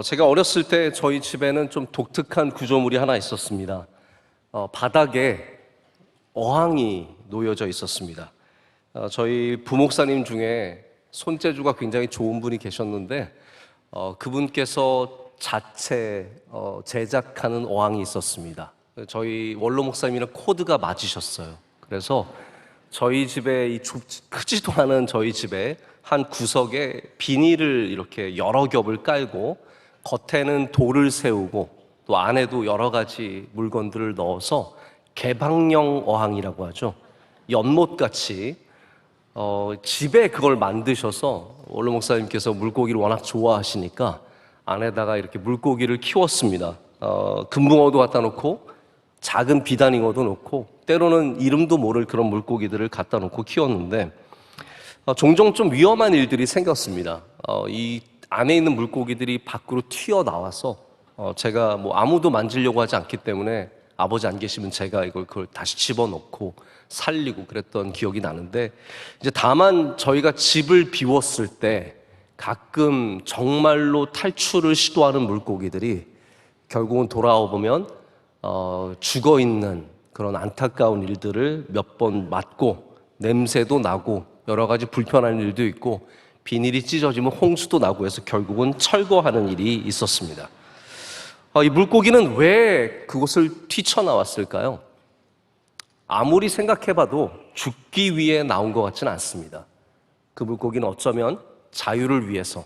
제가 어렸을 때 저희 집에는 좀 독특한 구조물이 하나 있었습니다. 바닥에 어항이 놓여져 있었습니다. 저희 부목사님 중에 손재주가 굉장히 좋은 분이 계셨는데 그분께서 자체 제작하는 어항이 있었습니다. 저희 원로 목사님이랑 코드가 맞으셨어요. 그래서 저희 집에 크지도 않은 저희 집에 한 구석에 비닐을 이렇게 여러 겹을 깔고 겉에는 돌을 세우고 또 안에도 여러 가지 물건들을 넣어서 개방형 어항이라고 하죠. 연못같이 집에 그걸 만드셔서 원로 목사님께서 물고기를 워낙 좋아하시니까 안에다가 이렇게 물고기를 키웠습니다. 금붕어도 갖다 놓고 작은 비단잉어도 놓고 때로는 이름도 모를 그런 물고기들을 갖다 놓고 키웠는데 종종 좀 위험한 일들이 생겼습니다. 이 안에 있는 물고기들이 밖으로 튀어나와서 제가 아무도 만지려고 하지 않기 때문에 아버지 안 계시면 제가 그걸 다시 집어넣고 살리고 그랬던 기억이 나는데, 이제 다만 저희가 집을 비웠을 때 가끔 정말로 탈출을 시도하는 물고기들이 결국은 돌아와 보면 죽어 있는 그런 안타까운 일들을 몇 번 맞고 냄새도 나고 여러 가지 불편한 일도 있고 비닐이 찢어지면 홍수도 나고 해서 결국은 철거하는 일이 있었습니다. 이 물고기는 왜 그곳을 뛰쳐나왔을까요? 아무리 생각해봐도 죽기 위해 나온 것 같지는 않습니다. 그 물고기는 어쩌면 자유를 위해서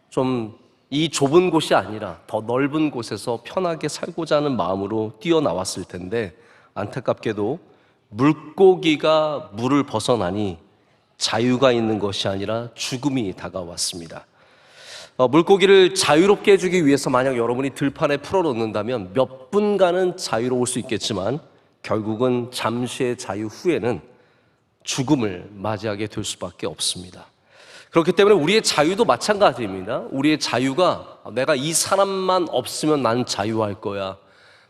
좀 이 좁은 곳이 아니라 더 넓은 곳에서 편하게 살고자 하는 마음으로 뛰어나왔을 텐데, 안타깝게도 물고기가 물을 벗어나니 자유가 있는 것이 아니라 죽음이 다가왔습니다. 물고기를 자유롭게 해주기 위해서 만약 여러분이 들판에 풀어놓는다면 몇 분간은 자유로울 수 있겠지만 결국은 잠시의 자유 후에는 죽음을 맞이하게 될 수밖에 없습니다. 그렇기 때문에 우리의 자유도 마찬가지입니다. 우리의 자유가 내가 이 사람만 없으면 난 자유할 거야,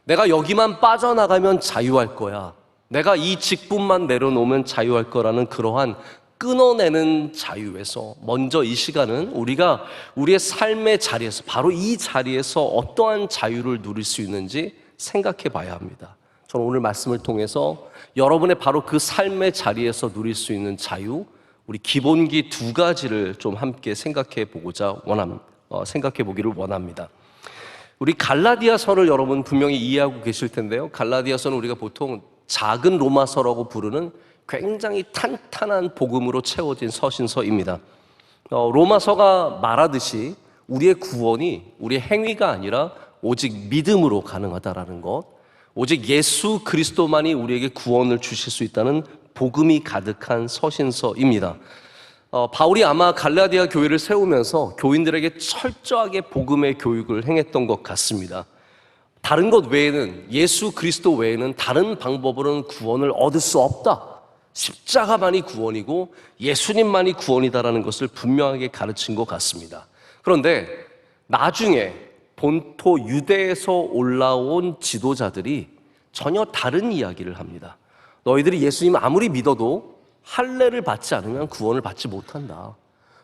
내가 여기만 빠져나가면 자유할 거야, 내가 이 직분만 내려놓으면 자유할 거라는 그러한 끊어내는 자유에서 먼저 이 시간은 우리가 우리의 삶의 자리에서, 바로 이 자리에서 어떠한 자유를 누릴 수 있는지 생각해 봐야 합니다. 저는 오늘 말씀을 통해서 여러분의 바로 그 삶의 자리에서 누릴 수 있는 자유, 우리 기본기 두 가지를 좀 함께 생각해 보기를 원합니다. 우리 갈라디아서를 여러분 분명히 이해하고 계실 텐데요. 갈라디아서는 우리가 보통 작은 로마서라고 부르는 굉장히 탄탄한 복음으로 채워진 서신서입니다. 로마서가 말하듯이 우리의 구원이 우리의 행위가 아니라 오직 믿음으로 가능하다라는 것, 오직 예수 그리스도만이 우리에게 구원을 주실 수 있다는 복음이 가득한 서신서입니다. 바울이 아마 갈라디아 교회를 세우면서 교인들에게 철저하게 복음의 교육을 행했던 것 같습니다. 다른 것 외에는, 예수 그리스도 외에는 다른 방법으로는 구원을 얻을 수 없다, 십자가만이 구원이고 예수님만이 구원이다라는 것을 분명하게 가르친 것 같습니다. 그런데 나중에 본토 유대에서 올라온 지도자들이 전혀 다른 이야기를 합니다. 너희들이 예수님 아무리 믿어도 할례를 받지 않으면 구원을 받지 못한다.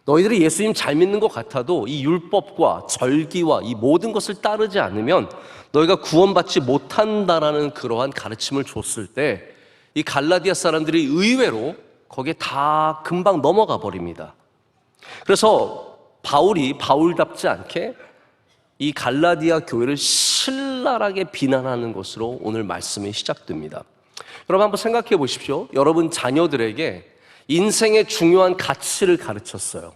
너희들이 예수님 잘 믿는 것 같아도 이 율법과 절기와 이 모든 것을 따르지 않으면 너희가 구원받지 못한다라는 그러한 가르침을 줬을 때 이 갈라디아 사람들이 의외로 거기에 다 금방 넘어가 버립니다. 그래서 바울이 바울답지 않게 이 갈라디아 교회를 신랄하게 비난하는 것으로 오늘 말씀이 시작됩니다. 여러분 한번 생각해 보십시오. 여러분 자녀들에게 인생의 중요한 가치를 가르쳤어요.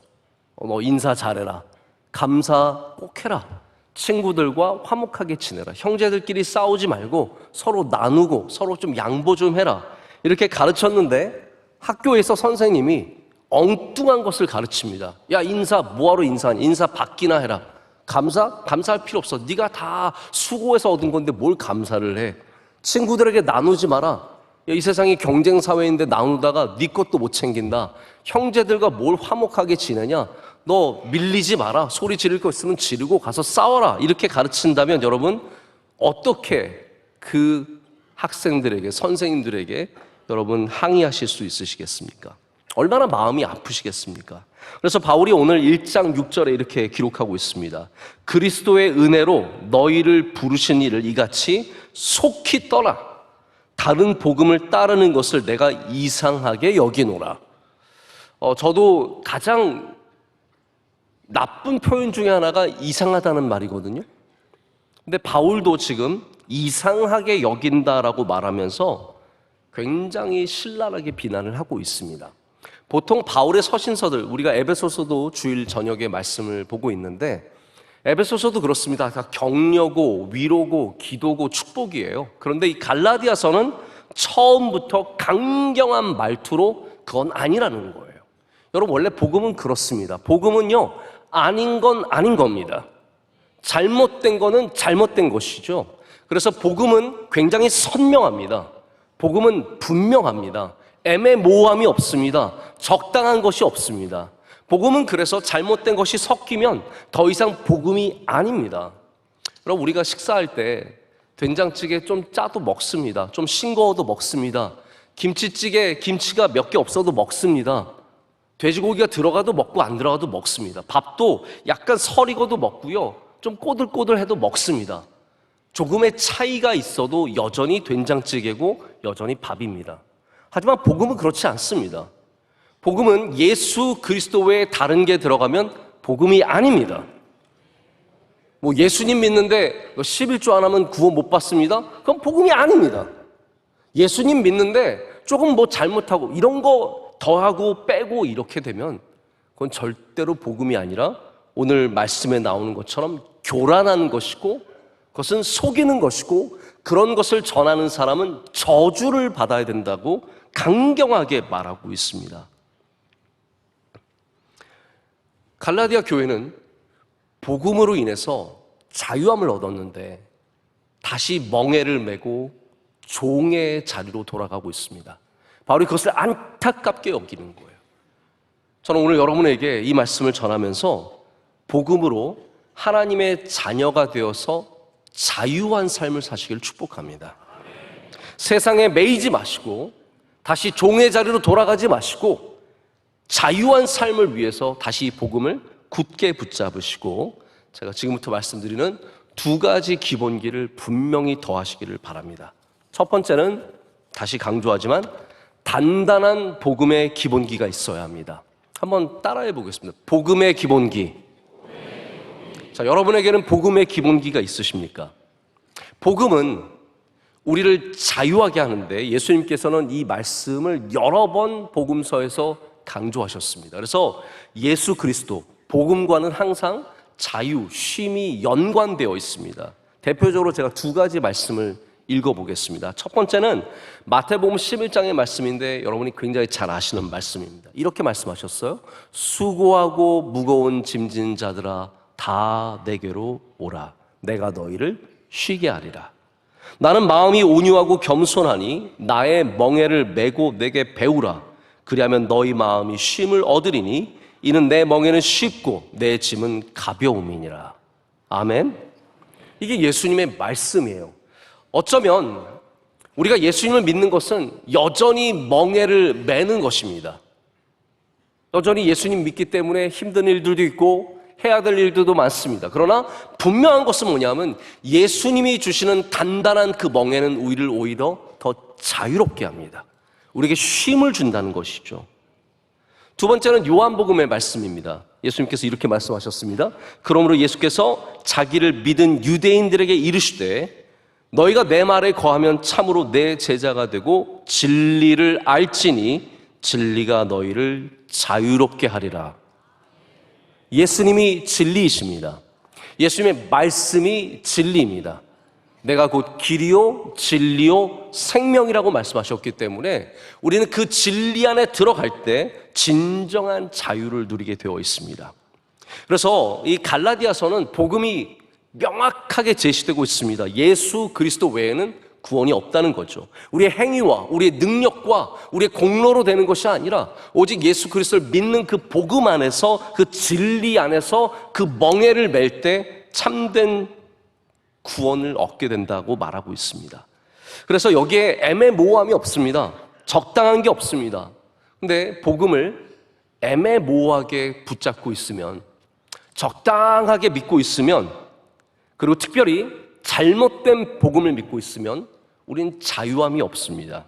너 인사 잘해라, 감사 꼭 해라, 친구들과 화목하게 지내라, 형제들끼리 싸우지 말고 서로 나누고 서로 좀 양보 좀 해라, 이렇게 가르쳤는데 학교에서 선생님이 엉뚱한 것을 가르칩니다. 야, 인사 뭐하러 인사하니? 인사 받기나 해라. 감사할 필요 없어. 네가 다 수고해서 얻은 건데 뭘 감사를 해. 친구들에게 나누지 마라. 야, 이 세상이 경쟁 사회인데 나누다가 네 것도 못 챙긴다. 형제들과 뭘 화목하게 지내냐? 너 밀리지 마라. 소리 지를 거 있으면 지르고 가서 싸워라. 이렇게 가르친다면 여러분 어떻게 그 학생들에게, 선생님들에게 여러분 항의하실 수 있으시겠습니까? 얼마나 마음이 아프시겠습니까? 그래서 바울이 오늘 1장 6절에 이렇게 기록하고 있습니다. 그리스도의 은혜로 너희를 부르신 이를 이같이 속히 떠나 다른 복음을 따르는 것을 내가 이상하게 여기노라. 저도 가장 나쁜 표현 중에 하나가 이상하다는 말이거든요. 근데 바울도 지금 이상하게 여긴다라고 말하면서 굉장히 신랄하게 비난을 하고 있습니다. 보통 바울의 서신서들, 우리가 에베소서도 주일 저녁에 말씀을 보고 있는데 에베소서도 그렇습니다. 다 격려고 위로고 기도고 축복이에요. 그런데 이 갈라디아서는 처음부터 강경한 말투로 그건 아니라는 거예요. 여러분, 원래 복음은 그렇습니다. 복음은요, 아닌 건 아닌 겁니다. 잘못된 거는 잘못된 것이죠. 그래서 복음은 굉장히 선명합니다. 복음은 분명합니다. 애매모호함이 없습니다. 적당한 것이 없습니다. 복음은 그래서 잘못된 것이 섞이면 더 이상 복음이 아닙니다. 그럼 우리가 식사할 때 된장찌개 좀 짜도 먹습니다. 좀 싱거워도 먹습니다. 김치찌개 김치가 몇 개 없어도 먹습니다. 돼지고기가 들어가도 먹고 안 들어가도 먹습니다. 밥도 약간 설익어도 먹고요, 좀 꼬들꼬들해도 먹습니다. 조금의 차이가 있어도 여전히 된장찌개고 여전히 밥입니다. 하지만 복음은 그렇지 않습니다. 복음은 예수 그리스도 외에 다른 게 들어가면 복음이 아닙니다. 뭐 예수님 믿는데 11조 안 하면 구원 못 받습니다? 그건 복음이 아닙니다. 예수님 믿는데 조금 뭐 잘못하고 이런 거 더하고 빼고 이렇게 되면 그건 절대로 복음이 아니라 오늘 말씀에 나오는 것처럼 교란하는 것이고, 그것은 속이는 것이고, 그런 것을 전하는 사람은 저주를 받아야 된다고 강경하게 말하고 있습니다. 갈라디아 교회는 복음으로 인해서 자유함을 얻었는데 다시 멍에를 메고 종의 자리로 돌아가고 있습니다. 바울이 그것을 안타깝게 여기는 거예요. 저는 오늘 여러분에게 이 말씀을 전하면서 복음으로 하나님의 자녀가 되어서 자유한 삶을 사시기를 축복합니다. 세상에 매이지 마시고 다시 종의 자리로 돌아가지 마시고 자유한 삶을 위해서 다시 복음을 굳게 붙잡으시고, 제가 지금부터 말씀드리는 두 가지 기본기를 분명히 더하시기를 바랍니다. 첫 번째는, 다시 강조하지만 단단한 복음의 기본기가 있어야 합니다. 한번 따라해 보겠습니다. 복음의 기본기. 자, 여러분에게는 복음의 기본기가 있으십니까? 복음은 우리를 자유하게 하는데 예수님께서는 이 말씀을 여러 번 복음서에서 강조하셨습니다. 그래서 예수 그리스도, 복음과는 항상 자유, 쉼이 연관되어 있습니다. 대표적으로 제가 두 가지 말씀을 읽어보겠습니다. 첫 번째는 마태복음 11장의 말씀인데 여러분이 굉장히 잘 아시는 말씀입니다. 이렇게 말씀하셨어요. 수고하고 무거운 짐진 자들아 다 내게로 오라. 내가 너희를 쉬게 하리라. 나는 마음이 온유하고 겸손하니 나의 멍에를 메고 내게 배우라. 그리하면 너희 마음이 쉼을 얻으리니 이는 내 멍에는 쉽고 내 짐은 가벼움이니라. 아멘. 이게 예수님의 말씀이에요. 어쩌면 우리가 예수님을 믿는 것은 여전히 멍에를 매는 것입니다. 여전히 예수님 믿기 때문에 힘든 일들도 있고 해야 될 일들도 많습니다. 그러나 분명한 것은 뭐냐면 예수님이 주시는 단단한 그 멍에는 우리를 오히려 더 자유롭게 합니다. 우리에게 쉼을 준다는 것이죠. 두 번째는 요한복음의 말씀입니다. 예수님께서 이렇게 말씀하셨습니다. 그러므로 예수께서 자기를 믿은 유대인들에게 이르시되 너희가 내 말에 거하면 참으로 내 제자가 되고 진리를 알지니 진리가 너희를 자유롭게 하리라. 예수님이 진리이십니다. 예수님의 말씀이 진리입니다. 내가 곧 길이요 진리요 생명이라고 말씀하셨기 때문에 우리는 그 진리 안에 들어갈 때 진정한 자유를 누리게 되어 있습니다. 그래서 이 갈라디아서는 복음이 명확하게 제시되고 있습니다. 예수 그리스도 외에는 구원이 없다는 거죠. 우리의 행위와 우리의 능력과 우리의 공로로 되는 것이 아니라 오직 예수 그리스도를 믿는 그 복음 안에서, 그 진리 안에서 그 멍에를 맬 때 참된 구원을 얻게 된다고 말하고 있습니다. 그래서 여기에 애매모호함이 없습니다. 적당한 게 없습니다. 근데 복음을 애매모호하게 붙잡고 있으면, 적당하게 믿고 있으면, 그리고 특별히 잘못된 복음을 믿고 있으면 우린 자유함이 없습니다.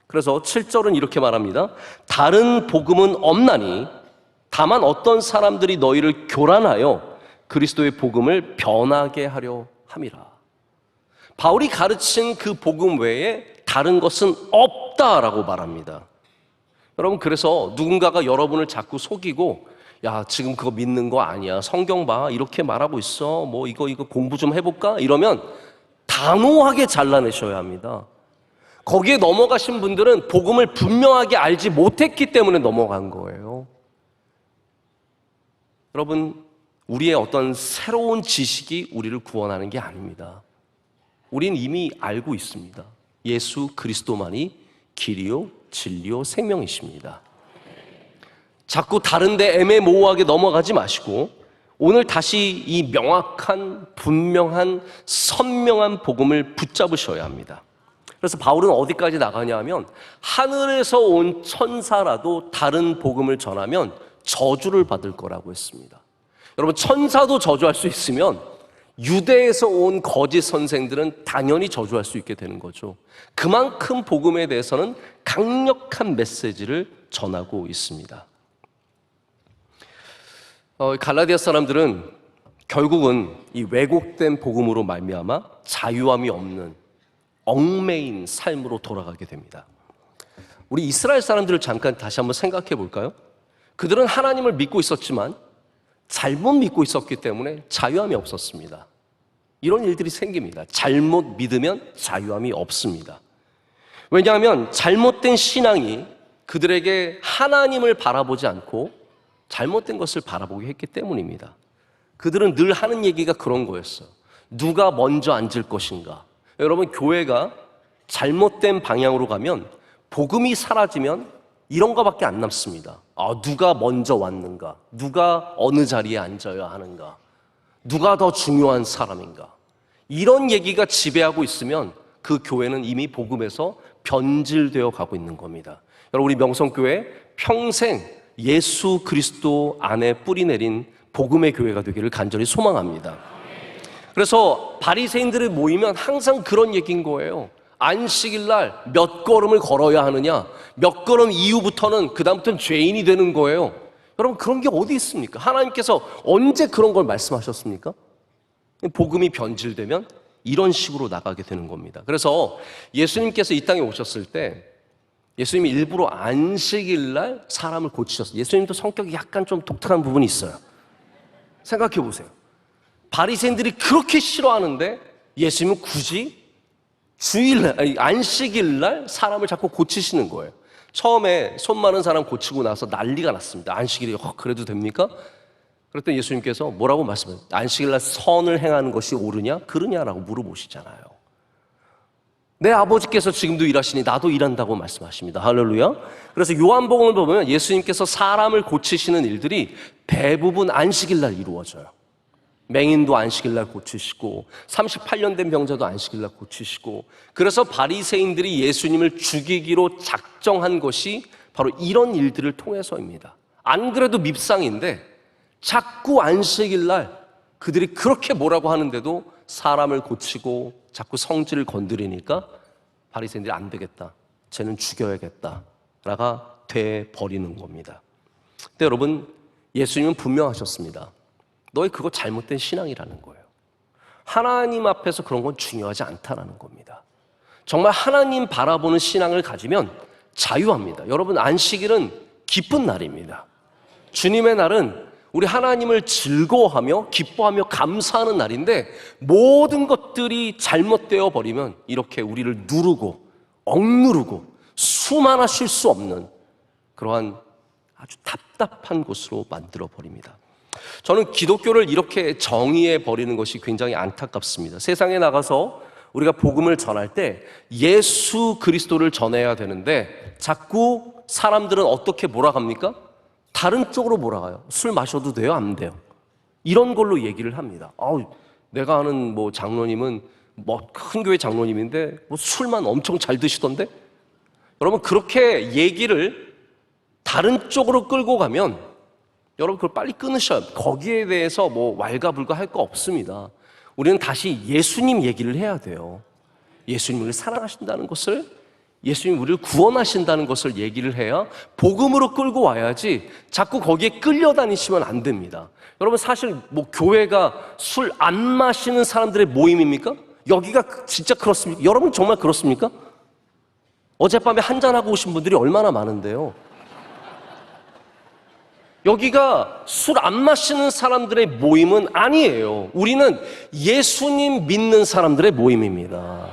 그래서 7절은 이렇게 말합니다. 다른 복음은 없나니 다만 어떤 사람들이 너희를 교란하여 그리스도의 복음을 변하게 하려 함이라. 바울이 가르친 그 복음 외에 다른 것은 없다라고 말합니다. 여러분, 그래서 누군가가 여러분을 자꾸 속이고, 야, 지금 그거 믿는 거 아니야, 성경 봐, 이렇게 말하고 있어, 뭐 이거 공부 좀 해볼까? 이러면 단호하게 잘라내셔야 합니다. 거기에 넘어가신 분들은 복음을 분명하게 알지 못했기 때문에 넘어간 거예요. 여러분, 우리의 어떤 새로운 지식이 우리를 구원하는 게 아닙니다. 우린 이미 알고 있습니다. 예수 그리스도만이 길이요 진리요 생명이십니다. 자꾸 다른데 애매모호하게 넘어가지 마시고 오늘 다시 이 명확한, 분명한, 선명한 복음을 붙잡으셔야 합니다. 그래서 바울은 어디까지 나가냐 하면, 하늘에서 온 천사라도 다른 복음을 전하면 저주를 받을 거라고 했습니다. 여러분, 천사도 저주할 수 있으면 유대에서 온 거짓 선생들은 당연히 저주할 수 있게 되는 거죠. 그만큼 복음에 대해서는 강력한 메시지를 전하고 있습니다. 갈라디아 사람들은 결국은 이 왜곡된 복음으로 말미암아 자유함이 없는 얽매인 삶으로 돌아가게 됩니다. 우리 이스라엘 사람들을 잠깐 다시 한번 생각해 볼까요? 그들은 하나님을 믿고 있었지만 잘못 믿고 있었기 때문에 자유함이 없었습니다. 이런 일들이 생깁니다. 잘못 믿으면 자유함이 없습니다. 왜냐하면 잘못된 신앙이 그들에게 하나님을 바라보지 않고 잘못된 것을 바라보게 했기 때문입니다. 그들은 늘 하는 얘기가 그런 거였어요. 누가 먼저 앉을 것인가? 여러분, 교회가 잘못된 방향으로 가면, 복음이 사라지면 이런 거밖에 안 남습니다. 누가 먼저 왔는가? 누가 어느 자리에 앉아야 하는가? 누가 더 중요한 사람인가? 이런 얘기가 지배하고 있으면 그 교회는 이미 복음에서 변질되어 가고 있는 겁니다. 여러분, 우리 명성교회 평생 예수 그리스도 안에 뿌리 내린 복음의 교회가 되기를 간절히 소망합니다. 그래서 바리새인들이 모이면 항상 그런 얘기인 거예요. 안식일 날 몇 걸음을 걸어야 하느냐, 몇 걸음 이후부터는 그다음부터는 죄인이 되는 거예요. 여러분, 그런 게 어디 있습니까? 하나님께서 언제 그런 걸 말씀하셨습니까? 복음이 변질되면 이런 식으로 나가게 되는 겁니다. 그래서 예수님께서 이 땅에 오셨을 때 예수님이 일부러 안식일 날 사람을 고치셨어요. 예수님도 성격이 약간 좀 독특한 부분이 있어요. 생각해 보세요. 바리새인들이 그렇게 싫어하는데 예수님은 굳이 주일날, 안식일 날 사람을 자꾸 고치시는 거예요. 처음에 손 마른 사람 고치고 나서 난리가 났습니다. 안식일이 그래도 됩니까? 그랬더니 예수님께서 뭐라고 말씀하세요? 안식일 날 선을 행하는 것이 옳으냐 그르냐라고 물어보시잖아요. 내 아버지께서 지금도 일하시니 나도 일한다고 말씀하십니다. 할렐루야. 그래서 요한복음을 보면 예수님께서 사람을 고치시는 일들이 대부분 안식일 날 이루어져요. 맹인도 안식일 날 고치시고 38년 된 병자도 안식일 날 고치시고, 그래서 바리새인들이 예수님을 죽이기로 작정한 것이 바로 이런 일들을 통해서입니다. 안 그래도 밉상인데 자꾸 안식일 날 그들이 그렇게 뭐라고 하는데도 사람을 고치고 자꾸 성질을 건드리니까 바리새인들이 안 되겠다, 쟤는 죽여야겠다라가 돼버리는 겁니다. 근데 여러분, 예수님은 분명하셨습니다. 너희 그거 잘못된 신앙이라는 거예요. 하나님 앞에서 그런 건 중요하지 않다라는 겁니다. 정말 하나님 바라보는 신앙을 가지면 자유합니다. 여러분, 안식일은 기쁜 날입니다. 주님의 날은 우리 하나님을 즐거워하며 기뻐하며 감사하는 날인데, 모든 것들이 잘못되어 버리면 이렇게 우리를 누르고 억누르고 수만하 쉴 수 없는 그러한 아주 답답한 곳으로 만들어 버립니다. 저는 기독교를 이렇게 정의해 버리는 것이 굉장히 안타깝습니다. 세상에 나가서 우리가 복음을 전할 때 예수 그리스도를 전해야 되는데 자꾸 사람들은 어떻게 몰아갑니까? 다른 쪽으로 몰아가요. 술 마셔도 돼요? 안 돼요? 이런 걸로 얘기를 합니다. 내가 아는 장로님은 큰 교회 장로님인데 술만 엄청 잘 드시던데? 여러분, 그렇게 얘기를 다른 쪽으로 끌고 가면 여러분 그걸 빨리 끊으셔야 합니다. 거기에 대해서 뭐 왈가불가 할 거 없습니다. 우리는 다시 예수님 얘기를 해야 돼요. 예수님 우리를 사랑하신다는 것을, 예수님 우리를 구원하신다는 것을 얘기를 해야 복음으로 끌고 와야지 자꾸 거기에 끌려다니시면 안 됩니다. 여러분 사실 뭐 교회가 술 안 마시는 사람들의 모임입니까? 여기가 진짜 그렇습니까? 여러분 정말 그렇습니까? 어젯밤에 한잔하고 오신 분들이 얼마나 많은데요. 여기가 술 안 마시는 사람들의 모임은 아니에요. 우리는 예수님 믿는 사람들의 모임입니다.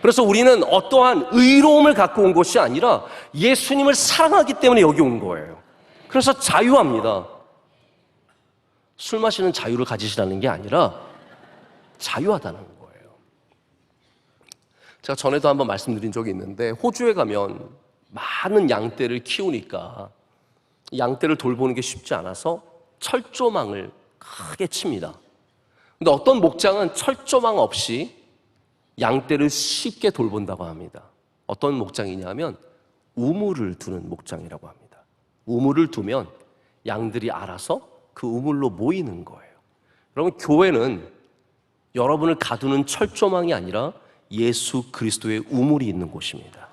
그래서 우리는 어떠한 의로움을 갖고 온 것이 아니라 예수님을 사랑하기 때문에 여기 온 거예요. 그래서 자유합니다. 술 마시는 자유를 가지시라는 게 아니라 자유하다는 거예요. 제가 전에도 한번 말씀드린 적이 있는데 호주에 가면 많은 양떼를 키우니까 양떼를 돌보는 게 쉽지 않아서 철조망을 크게 칩니다. 근데 어떤 목장은 철조망 없이 양떼를 쉽게 돌본다고 합니다. 어떤 목장이냐면 우물을 두는 목장이라고 합니다. 우물을 두면 양들이 알아서 그 우물로 모이는 거예요. 여러분 교회는 여러분을 가두는 철조망이 아니라 예수 그리스도의 우물이 있는 곳입니다.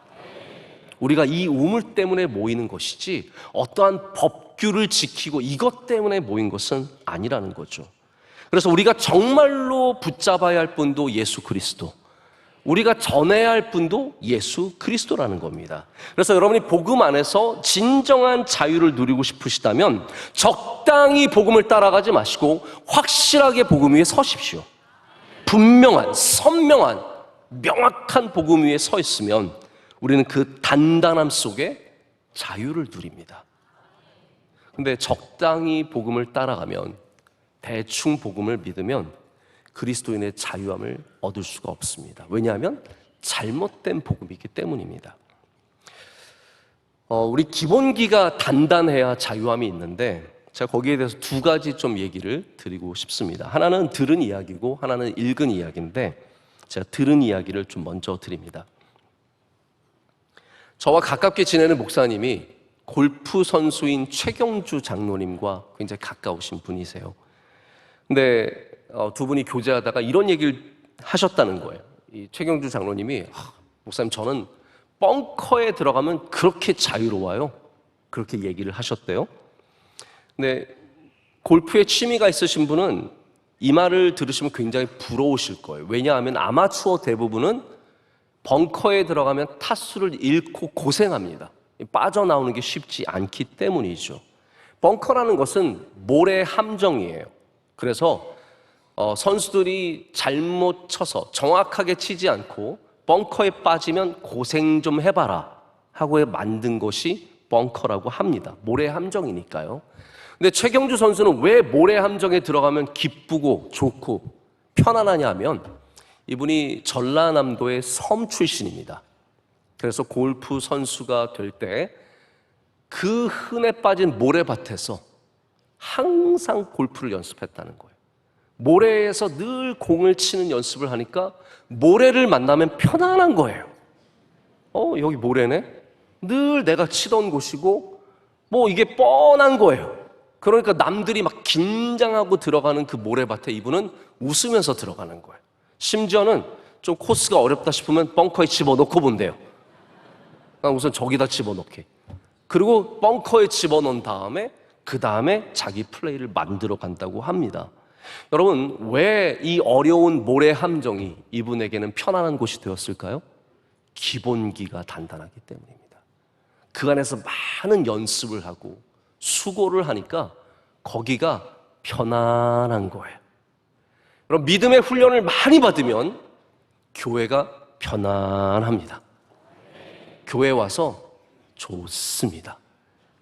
우리가 이 우물 때문에 모이는 것이지 어떠한 법규를 지키고 이것 때문에 모인 것은 아니라는 거죠. 그래서 우리가 정말로 붙잡아야 할 분도 예수 그리스도, 우리가 전해야 할 분도 예수 그리스도라는 겁니다. 그래서 여러분이 복음 안에서 진정한 자유를 누리고 싶으시다면 적당히 복음을 따라가지 마시고 확실하게 복음 위에 서십시오. 분명한, 선명한, 명확한 복음 위에 서 있으면 우리는 그 단단함 속에 자유를 누립니다. 근데 적당히 복음을 따라가면, 대충 복음을 믿으면 그리스도인의 자유함을 얻을 수가 없습니다. 왜냐하면 잘못된 복음이기 때문입니다. 우리 기본기가 단단해야 자유함이 있는데 제가 거기에 대해서 두 가지 좀 얘기를 드리고 싶습니다. 하나는 들은 이야기고 하나는 읽은 이야기인데 제가 들은 이야기를 좀 먼저 드립니다. 저와 가깝게 지내는 목사님이 골프 선수인 최경주 장로님과 굉장히 가까우신 분이세요. 근데 두 분이 교제하다가 이런 얘기를 하셨다는 거예요. 이 최경주 장로님이 목사님 저는 벙커에 들어가면 그렇게 자유로워요. 그렇게 얘기를 하셨대요. 근데 골프에 취미가 있으신 분은 이 말을 들으시면 굉장히 부러우실 거예요. 왜냐하면 아마추어 대부분은 벙커에 들어가면 타수를 잃고 고생합니다. 빠져나오는 게 쉽지 않기 때문이죠. 벙커라는 것은 모래 함정이에요. 그래서 선수들이 잘못 쳐서 정확하게 치지 않고 벙커에 빠지면 고생 좀 해봐라 하고 만든 것이 벙커라고 합니다. 모래 함정이니까요. 근데 최경주 선수는 왜 모래 함정에 들어가면 기쁘고 좋고 편안하냐 하면 이분이 전라남도의 섬 출신입니다. 그래서 골프 선수가 될 때 그 흔해 빠진 모래밭에서 항상 골프를 연습했다는 거예요. 모래에서 늘 공을 치는 연습을 하니까 모래를 만나면 편안한 거예요. 여기 모래네? 늘 내가 치던 곳이고 뭐 이게 뻔한 거예요. 그러니까 남들이 막 긴장하고 들어가는 그 모래밭에 이분은 웃으면서 들어가는 거예요. 심지어는 좀 코스가 어렵다 싶으면 벙커에 집어넣고 본대요. 우선 저기다 집어넣게. 그리고 벙커에 집어넣은 다음에 그 다음에 자기 플레이를 만들어 간다고 합니다. 여러분 왜 이 어려운 모래 함정이 이분에게는 편안한 곳이 되었을까요? 기본기가 단단하기 때문입니다. 그 안에서 많은 연습을 하고 수고를 하니까 거기가 편안한 거예요. 여러분 믿음의 훈련을 많이 받으면 교회가 편안합니다. 교회 와서 좋습니다.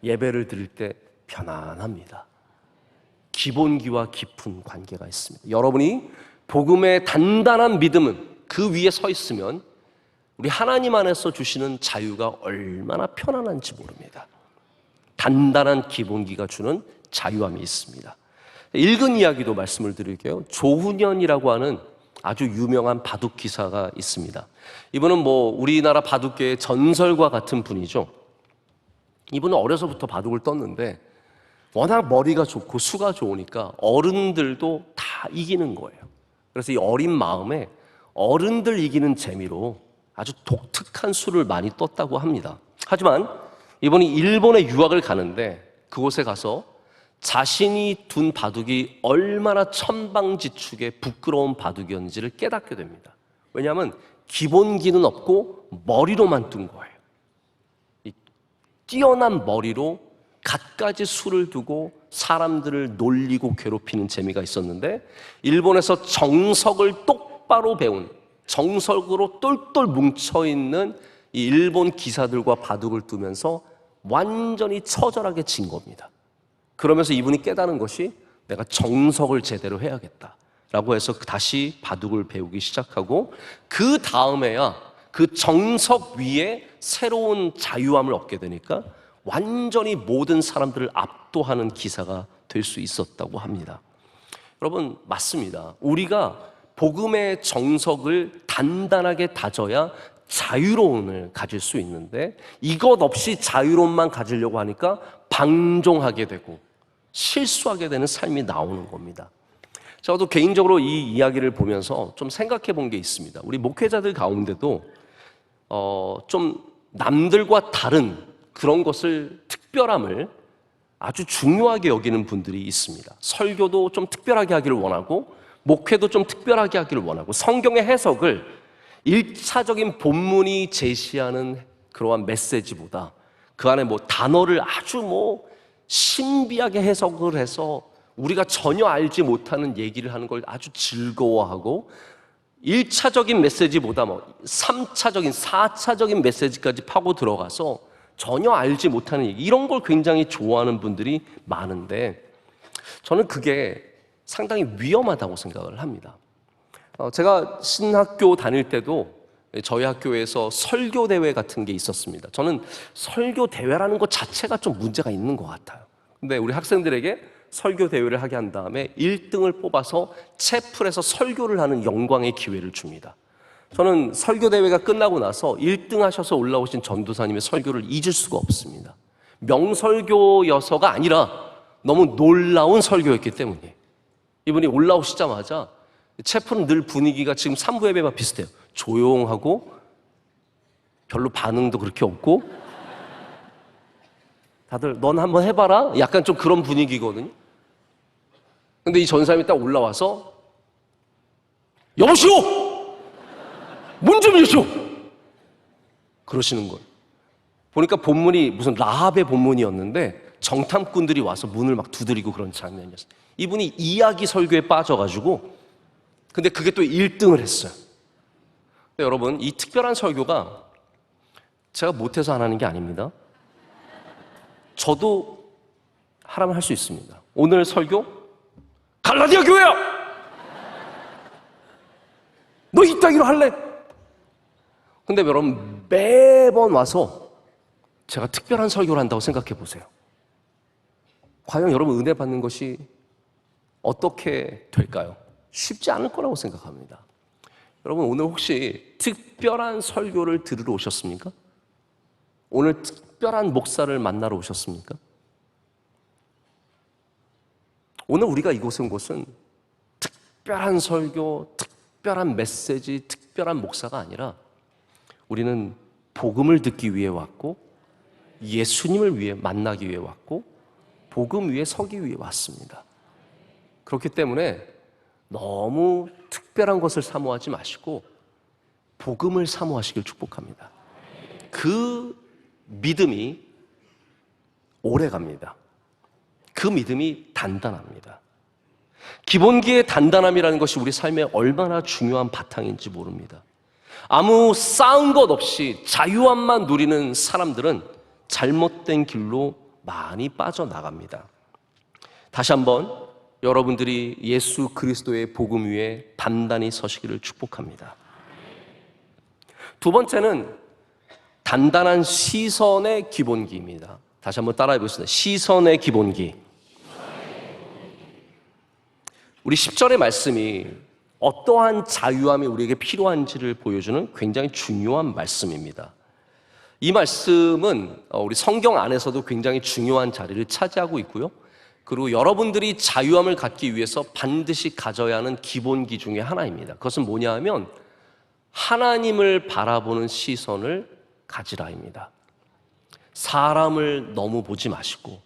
예배를 드릴 때 편안합니다. 기본기와 깊은 관계가 있습니다. 여러분이 복음의 단단한 믿음은 그 위에 서 있으면 우리 하나님 안에서 주시는 자유가 얼마나 편안한지 모릅니다. 단단한 기본기가 주는 자유함이 있습니다. 읽은 이야기도 말씀을 드릴게요. 조훈현이라고 하는 아주 유명한 바둑 기사가 있습니다. 이분은 뭐 우리나라 바둑계의 전설과 같은 분이죠. 이분은 어려서부터 바둑을 떴는데 워낙 머리가 좋고 수가 좋으니까 어른들도 다 이기는 거예요. 그래서 이 어린 마음에 어른들 이기는 재미로 아주 독특한 수를 많이 떴다고 합니다. 하지만 이분이 일본에 유학을 가는데 그곳에 가서 자신이 둔 바둑이 얼마나 천방지축의 부끄러운 바둑이었는지를 깨닫게 됩니다. 왜냐하면 기본기는 없고 머리로만 둔 거예요. 이 뛰어난 머리로 갖가지 수를 두고 사람들을 놀리고 괴롭히는 재미가 있었는데, 일본에서 정석을 똑바로 배운, 정석으로 똘똘 뭉쳐있는 이 일본 기사들과 바둑을 두면서 완전히 처절하게 진 겁니다. 그러면서 이분이 깨달은 것이 내가 정석을 제대로 해야겠다라고 해서 다시 바둑을 배우기 시작하고, 그 다음에야 그 정석 위에 새로운 자유함을 얻게 되니까 완전히 모든 사람들을 압도하는 기사가 될 수 있었다고 합니다. 여러분, 맞습니다. 우리가 복음의 정석을 단단하게 다져야 자유로움을 가질 수 있는데, 이것 없이 자유로움만 가지려고 하니까 방종하게 되고 실수하게 되는 삶이 나오는 겁니다. 저도 개인적으로 이 이야기를 보면서 좀 생각해 본 게 있습니다. 우리 목회자들 가운데도 좀 남들과 다른 그런 것을, 특별함을 아주 중요하게 여기는 분들이 있습니다. 설교도 좀 특별하게 하기를 원하고, 목회도 좀 특별하게 하기를 원하고, 성경의 해석을 1차적인 본문이 제시하는 그러한 메시지보다 그 안에 단어를 아주 신비하게 해석을 해서 우리가 전혀 알지 못하는 얘기를 하는 걸 아주 즐거워하고, 1차적인 메시지보다 3차적인, 4차적인 메시지까지 파고 들어가서 전혀 알지 못하는 얘기, 이런 걸 굉장히 좋아하는 분들이 많은데, 저는 그게 상당히 위험하다고 생각을 합니다. 제가 신학교 다닐 때도 저희 학교에서 설교 대회 같은 게 있었습니다. 저는 설교 대회라는 것 자체가 좀 문제가 있는 것 같아요. 근데 우리 학생들에게 설교 대회를 하게 한 다음에 1등을 뽑아서 채플에서 설교를 하는 영광의 기회를 줍니다. 저는 설교 대회가 끝나고 나서 1등 하셔서 올라오신 전도사님의 설교를 잊을 수가 없습니다. 명설교여서가 아니라 너무 놀라운 설교였기 때문에. 이분이 올라오시자마자, 채플은 늘 분위기가 지금 3부 예배와 비슷해요. 조용하고 별로 반응도 그렇게 없고, 다들 넌 한번 해봐라, 약간 좀 그런 분위기거든요. 근데 이 전사님이 딱 올라와서 여보시오! 문 좀 여시오! 그러시는 거예요. 보니까 본문이 무슨 라합의 본문이었는데 정탐꾼들이 와서 문을 막 두드리고 그런 장면이었어요. 이분이 이야기 설교에 빠져가지고, 근데 그게 또 1등을 했어요. 여러분, 이 특별한 설교가 제가 못해서 안 하는 게 아닙니다. 저도 하라면 할 수 있습니다. 오늘 설교 갈라디아 교회야! 너 이따기로 할래? 근데 여러분, 매번 와서 제가 특별한 설교를 한다고 생각해 보세요. 과연 여러분 은혜 받는 것이 어떻게 될까요? 쉽지 않을 거라고 생각합니다. 여러분, 오늘 혹시 특별한 설교를 들으러 오셨습니까? 오늘 특별한 목사를 만나러 오셨습니까? 오늘 우리가 이곳에 온 곳은 특별한 설교, 특별한 메시지, 특별한 목사가 아니라 우리는 복음을 듣기 위해 왔고, 예수님을 위해 만나기 위해 왔고, 복음 위에 서기 위해 왔습니다. 그렇기 때문에 너무 특별한 것을 사모하지 마시고 복음을 사모하시길 축복합니다. 그 믿음이 오래 갑니다. 그 믿음이 단단합니다. 기본기의 단단함이라는 것이 우리 삶에 얼마나 중요한 바탕인지 모릅니다. 아무 쌓은 것 없이 자유함만 누리는 사람들은 잘못된 길로 많이 빠져나갑니다. 다시 한번 여러분들이 예수 그리스도의 복음 위에 단단히 서시기를 축복합니다. 두 번째는 단단한 시선의 기본기입니다. 다시 한번 따라해 보겠습니다. 시선의 기본기. 우리 10절의 말씀이 어떠한 자유함이 우리에게 필요한지를 보여주는 굉장히 중요한 말씀입니다. 이 말씀은 우리 성경 안에서도 굉장히 중요한 자리를 차지하고 있고요. 그리고 여러분들이 자유함을 갖기 위해서 반드시 가져야 하는 기본기 중에 하나입니다. 그것은 뭐냐 하면 하나님을 바라보는 시선을 가지라입니다. 사람을 너무 보지 마시고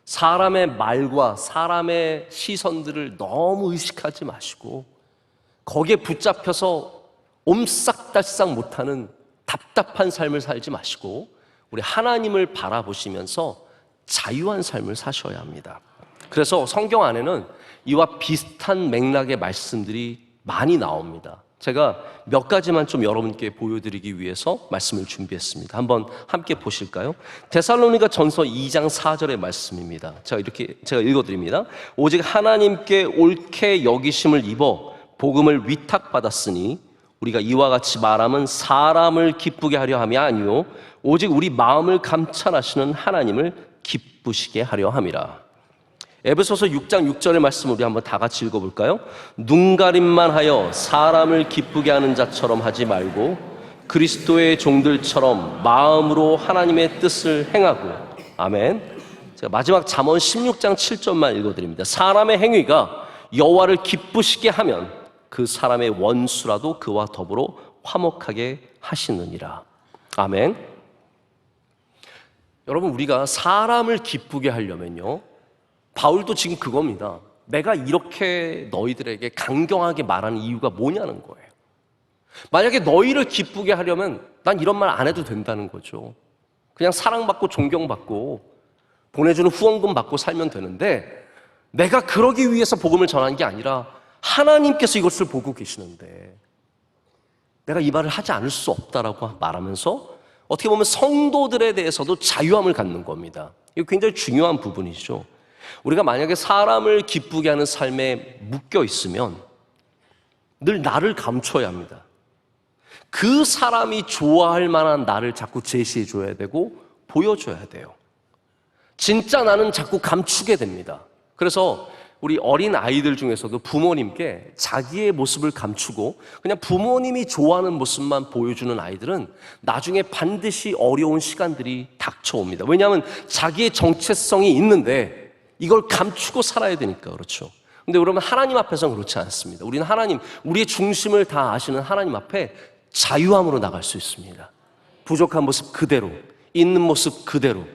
사람의 말과 사람의 시선들을 너무 의식하지 마시고 거기에 붙잡혀서 옴싹달싹 못하는 답답한 삶을 살지 마시고 우리 하나님을 바라보시면서 자유한 삶을 사셔야 합니다. 그래서 성경 안에는 이와 비슷한 맥락의 말씀들이 많이 나옵니다. 제가 몇 가지만 좀 여러분께 보여드리기 위해서 말씀을 준비했습니다. 한번 함께 보실까요? 데살로니가 전서 2장 4절의 말씀입니다. 제가 읽어드립니다. 오직 하나님께 옳게 여기심을 입어 복음을 위탁받았으니 우리가 이와 같이 말함은 사람을 기쁘게 하려 함이 아니요 오직 우리 마음을 감찰하시는 하나님을 기쁘시게 하려 함이라. 에베소서 6장 6절의 말씀 우리 한번 다 같이 읽어볼까요? 눈가림만 하여 사람을 기쁘게 하는 자처럼 하지 말고 그리스도의 종들처럼 마음으로 하나님의 뜻을 행하고. 아멘. 제가 마지막 잠언 16장 7절만 읽어드립니다. 사람의 행위가 여호와를 기쁘시게 하면 그 사람의 원수라도 그와 더불어 화목하게 하시느니라. 아멘. 여러분, 우리가 사람을 기쁘게 하려면요, 바울도 지금 그겁니다. 내가 이렇게 너희들에게 강경하게 말하는 이유가 뭐냐는 거예요. 만약에 너희를 기쁘게 하려면 난 이런 말 안 해도 된다는 거죠. 그냥 사랑받고 존경받고 보내주는 후원금 받고 살면 되는데 내가 그러기 위해서 복음을 전한 게 아니라 하나님께서 이것을 보고 계시는데 내가 이 말을 하지 않을 수 없다라고 말하면서 어떻게 보면 성도들에 대해서도 자유함을 갖는 겁니다. 이거 굉장히 중요한 부분이죠. 우리가 만약에 사람을 기쁘게 하는 삶에 묶여 있으면 늘 나를 감춰야 합니다. 그 사람이 좋아할 만한 나를 자꾸 제시해 줘야 되고 보여줘야 돼요. 진짜 나는 자꾸 감추게 됩니다. 그래서 우리 어린 아이들 중에서도 부모님께 자기의 모습을 감추고 그냥 부모님이 좋아하는 모습만 보여주는 아이들은 나중에 반드시 어려운 시간들이 닥쳐옵니다. 왜냐하면 자기의 정체성이 있는데 이걸 감추고 살아야 되니까 그렇죠. 근데 여러분, 하나님 앞에서는 그렇지 않습니다. 우리는 하나님, 우리의 중심을 다 아시는 하나님 앞에 자유함으로 나갈 수 있습니다. 부족한 모습 그대로, 있는 모습 그대로,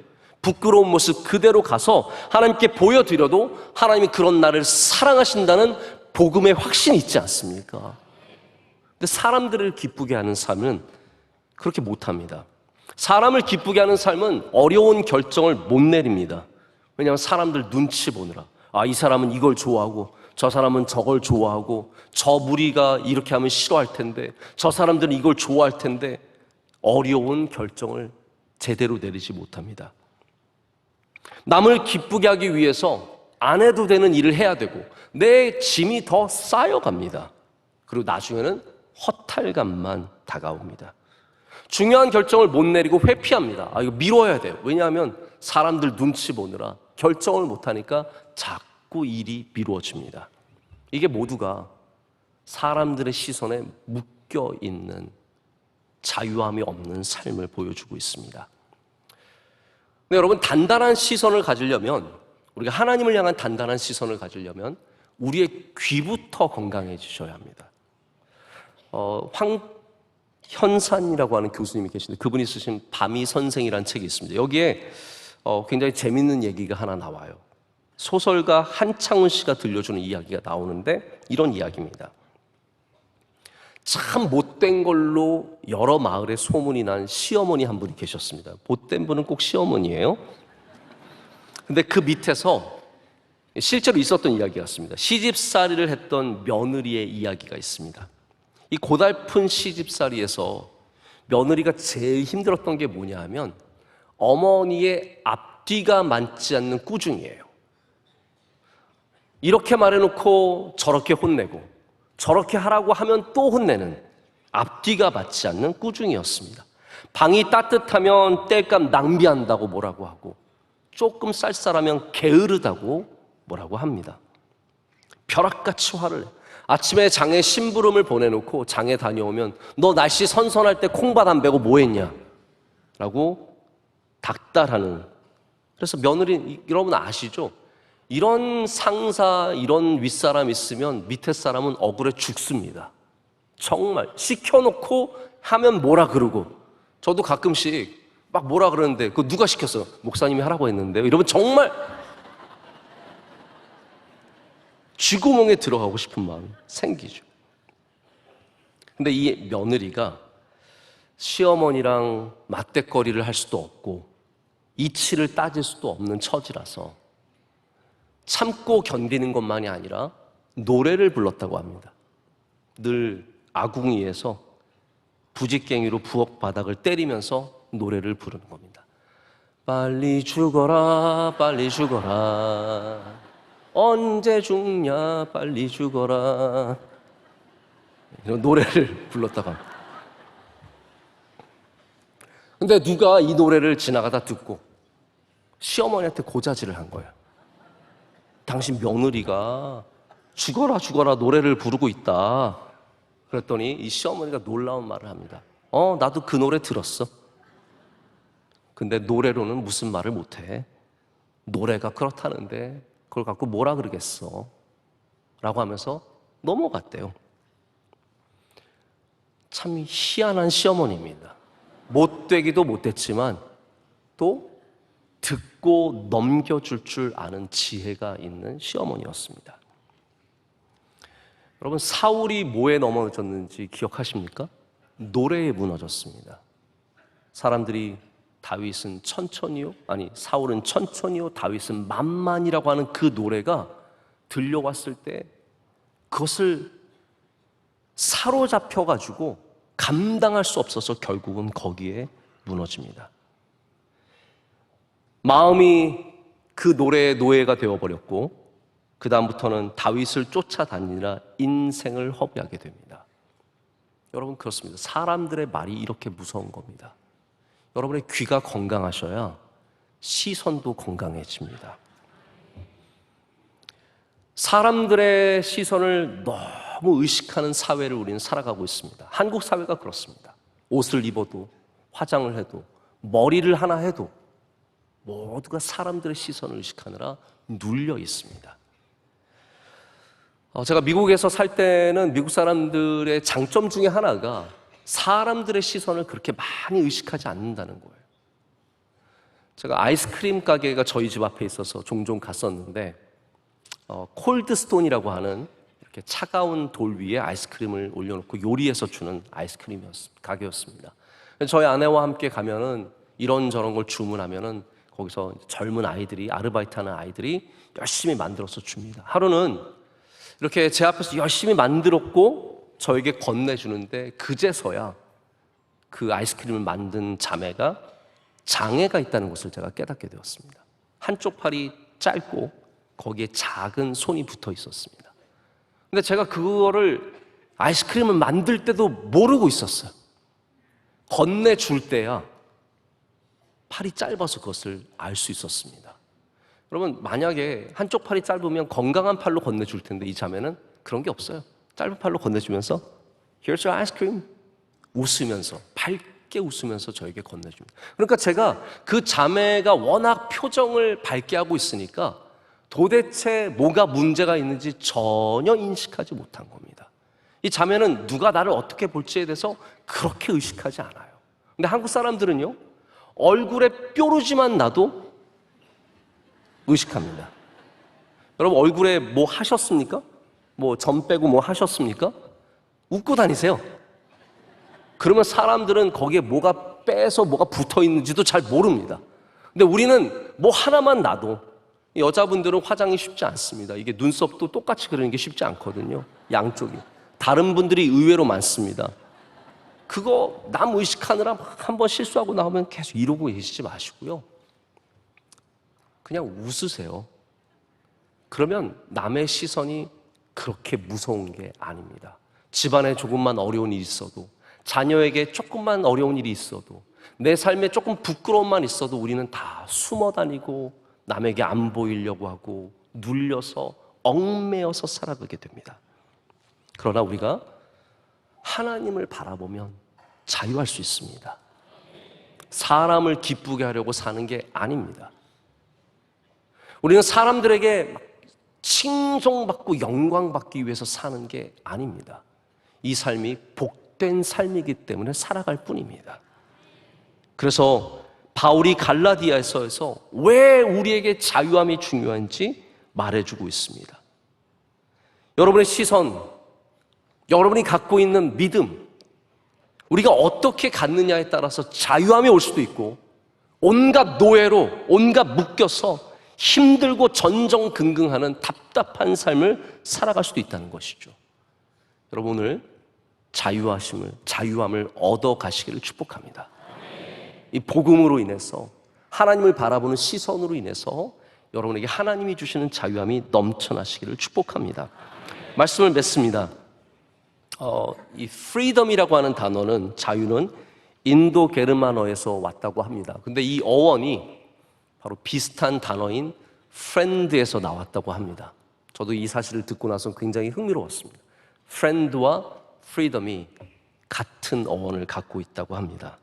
부끄러운 모습 그대로 가서 하나님께 보여드려도 하나님이 그런 나를 사랑하신다는 복음의 확신이 있지 않습니까? 근데 사람들을 기쁘게 하는 삶은 그렇게 못합니다. 사람을 기쁘게 하는 삶은 어려운 결정을 못 내립니다. 왜냐하면 사람들 눈치 보느라, 이 사람은 이걸 좋아하고 저 사람은 저걸 좋아하고 저 무리가 이렇게 하면 싫어할 텐데 저 사람들은 이걸 좋아할 텐데 어려운 결정을 제대로 내리지 못합니다. 남을 기쁘게 하기 위해서 안 해도 되는 일을 해야 되고 내 짐이 더 쌓여갑니다. 그리고 나중에는 허탈감만 다가옵니다. 중요한 결정을 못 내리고 회피합니다. 이거 미뤄야 돼요. 왜냐하면 사람들 눈치 보느라 결정을 못하니까 자꾸 일이 미루어집니다. 이게 모두가 사람들의 시선에 묶여있는 자유함이 없는 삶을 보여주고 있습니다. 근데 여러분, 단단한 시선을 가지려면, 우리가 하나님을 향한 단단한 시선을 가지려면 우리의 귀부터 건강해지셔야 합니다. 황현산이라고 하는 교수님이 계신데 그분이 쓰신 밤이 선생이라는 책이 있습니다. 여기에 굉장히 재밌는 얘기가 하나 나와요. 소설가 한창훈 씨가 들려주는 이야기가 나오는데 이런 이야기입니다. 참 못된 걸로 여러 마을에 소문이 난 시어머니 한 분이 계셨습니다. 못된 분은 꼭 시어머니예요. 근데 그 밑에서 실제로 있었던 이야기 같습니다. 시집살이를 했던 며느리의 이야기가 있습니다. 이 고달픈 시집살이에서 며느리가 제일 힘들었던 게 뭐냐 하면 어머니의 앞뒤가 맞지 않는 꾸중이에요. 이렇게 말해놓고 저렇게 혼내고 저렇게 하라고 하면 또 혼내는 앞뒤가 맞지 않는 꾸중이었습니다. 방이 따뜻하면 땔감 낭비한다고 뭐라고 하고 조금 쌀쌀하면 게으르다고 뭐라고 합니다. 벼락같이 화를 내. 아침에 장에 심부름을 보내놓고 장에 다녀오면 너 날씨 선선할 때 콩밭 안 베고 뭐 했냐? 라고 닥달하는. 그래서 며느리, 여러분 아시죠? 이런 상사, 이런 윗사람 있으면 밑에 사람은 억울해 죽습니다. 정말 시켜놓고 하면 뭐라 그러고. 저도 가끔씩 막 뭐라 그러는데 그거 누가 시켰어요? 목사님이 하라고 했는데요. 이러면 정말 쥐구멍에 들어가고 싶은 마음이 생기죠. 근데 이 며느리가 시어머니랑 맞대거리를 할 수도 없고 이치를 따질 수도 없는 처지라서 참고 견디는 것만이 아니라 노래를 불렀다고 합니다. 늘 아궁이에서 부직갱이로 부엌 바닥을 때리면서 노래를 부르는 겁니다. 빨리 죽어라, 빨리 죽어라. 언제 죽냐, 빨리 죽어라. 이런 노래를 불렀다고 합니다. 근데 누가 이 노래를 지나가다 듣고 시어머니한테 고자질을 한 거예요. 당신 며느리가 죽어라 죽어라 노래를 부르고 있다. 그랬더니 이 시어머니가 놀라운 말을 합니다. 나도 그 노래 들었어. 근데 노래로는 무슨 말을 못해. 노래가 그렇다는데 그걸 갖고 뭐라 그러겠어 라고 하면서 넘어갔대요. 참 희한한 시어머니입니다. 못되기도 못됐지만 또 듣고 넘겨줄 줄 아는 지혜가 있는 시어머니였습니다. 여러분, 사울이 뭐에 넘어졌는지 기억하십니까? 노래에 무너졌습니다. 사람들이 다윗은 천천히요, 아니 사울은 천천히요, 다윗은 만만이라고 하는 그 노래가 들려왔을 때 그것을 사로잡혀가지고 감당할 수 없어서 결국은 거기에 무너집니다. 마음이 그 노래의 노예가 되어버렸고 그 다음부터는 다윗을 쫓아다니느라 인생을 허비하게 됩니다. 여러분, 그렇습니다. 사람들의 말이 이렇게 무서운 겁니다. 여러분의 귀가 건강하셔야 시선도 건강해집니다. 사람들의 시선을 너무 의식하는 사회를 우리는 살아가고 있습니다. 한국 사회가 그렇습니다. 옷을 입어도, 화장을 해도, 머리를 하나 해도 모두가 사람들의 시선을 의식하느라 눌려 있습니다. 제가 미국에서 살 때는 미국 사람들의 장점 중에 하나가 사람들의 시선을 그렇게 많이 의식하지 않는다는 거예요. 제가 아이스크림 가게가 저희 집 앞에 있어서 종종 갔었는데 콜드스톤이라고 하는 이렇게 차가운 돌 위에 아이스크림을 올려놓고 요리해서 주는 가게였습니다. 저희 아내와 함께 가면은 이런저런 걸 주문하면은 거기서 젊은 아이들이, 아르바이트하는 아이들이 열심히 만들어서 줍니다. 하루는 이렇게 제 앞에서 열심히 만들었고 저에게 건네주는데 그제서야 그 아이스크림을 만든 자매가 장애가 있다는 것을 제가 깨닫게 되었습니다. 한쪽 팔이 짧고 거기에 작은 손이 붙어 있었습니다. 근데 제가 그거를 아이스크림을 만들 때도 모르고 있었어요. 건네줄 때야 팔이 짧아서 그것을 알 수 있었습니다. 여러분, 만약에 한쪽 팔이 짧으면 건강한 팔로 건네줄 텐데 이 자매는 그런 게 없어요. 짧은 팔로 건네주면서 Here's your ice cream 웃으면서, 밝게 웃으면서 저에게 건네줍니다. 그러니까 제가 그 자매가 워낙 표정을 밝게 하고 있으니까 도대체 뭐가 문제가 있는지 전혀 인식하지 못한 겁니다. 이 자매는 누가 나를 어떻게 볼지에 대해서 그렇게 의식하지 않아요. 근데 한국 사람들은요, 얼굴에 뾰루지만 나도 의식합니다. 여러분, 얼굴에 뭐 하셨습니까? 뭐 점 빼고 뭐 하셨습니까? 웃고 다니세요. 그러면 사람들은 거기에 뭐가 빼서 뭐가 붙어 있는지도 잘 모릅니다. 근데 우리는 뭐 하나만 나도, 여자분들은 화장이 쉽지 않습니다. 이게 눈썹도 똑같이 그리는 게 쉽지 않거든요. 양쪽이. 다른 분들이 의외로 많습니다. 그거 남 의식하느라 한번 실수하고 나오면 계속 이러고 계시지 마시고요. 그냥 웃으세요. 그러면 남의 시선이 그렇게 무서운 게 아닙니다. 집안에 조금만 어려운 일이 있어도, 자녀에게 조금만 어려운 일이 있어도, 내 삶에 조금 부끄러움만 있어도 우리는 다 숨어 다니고 남에게 안 보이려고 하고 눌려서 얽매여서 살아가게 됩니다. 그러나 우리가 하나님을 바라보면 자유할 수 있습니다. 사람을 기쁘게 하려고 사는 게 아닙니다. 우리는 사람들에게 칭송받고 영광받기 위해서 사는 게 아닙니다. 이 삶이 복된 삶이기 때문에 살아갈 뿐입니다. 그래서 바울이 갈라디아서에서 왜 우리에게 자유함이 중요한지 말해주고 있습니다. 여러분의 시선, 여러분이 갖고 있는 믿음, 우리가 어떻게 갖느냐에 따라서 자유함이 올 수도 있고 온갖 노예로 온갖 묶여서 힘들고 전전긍긍하는 답답한 삶을 살아갈 수도 있다는 것이죠. 여러분 오늘 자유함을 얻어 가시기를 축복합니다. 이 복음으로 인해서 하나님을 바라보는 시선으로 인해서 여러분에게 하나님이 주시는 자유함이 넘쳐나시기를 축복합니다. 말씀을 맺습니다. 이 freedom이라고 하는 단어는 자유는 인도 게르만어에서 왔다고 합니다. 근데 이 어원이 바로 비슷한 단어인 friend에서 나왔다고 합니다. 저도 이 사실을 듣고 나서 굉장히 흥미로웠습니다. friend와 freedom이 같은 어원을 갖고 있다고 합니다.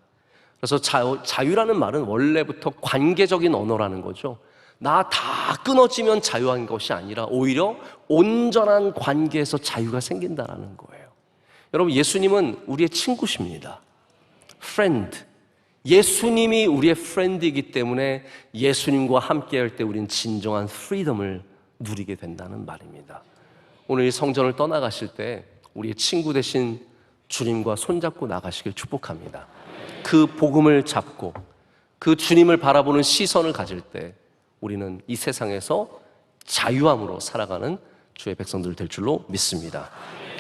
그래서 자유라는 말은 원래부터 관계적인 언어라는 거죠. 나 다 끊어지면 자유한 것이 아니라 오히려 온전한 관계에서 자유가 생긴다는 거예요. 여러분 예수님은 우리의 친구십니다. friend. 예수님이 우리의 프렌드이기 때문에 예수님과 함께 할 때 우리는 진정한 프리덤을 누리게 된다는 말입니다. 오늘 이 성전을 떠나가실 때 우리의 친구 되신 주님과 손잡고 나가시길 축복합니다. 그 복음을 잡고 그 주님을 바라보는 시선을 가질 때 우리는 이 세상에서 자유함으로 살아가는 주의 백성들 될 줄로 믿습니다.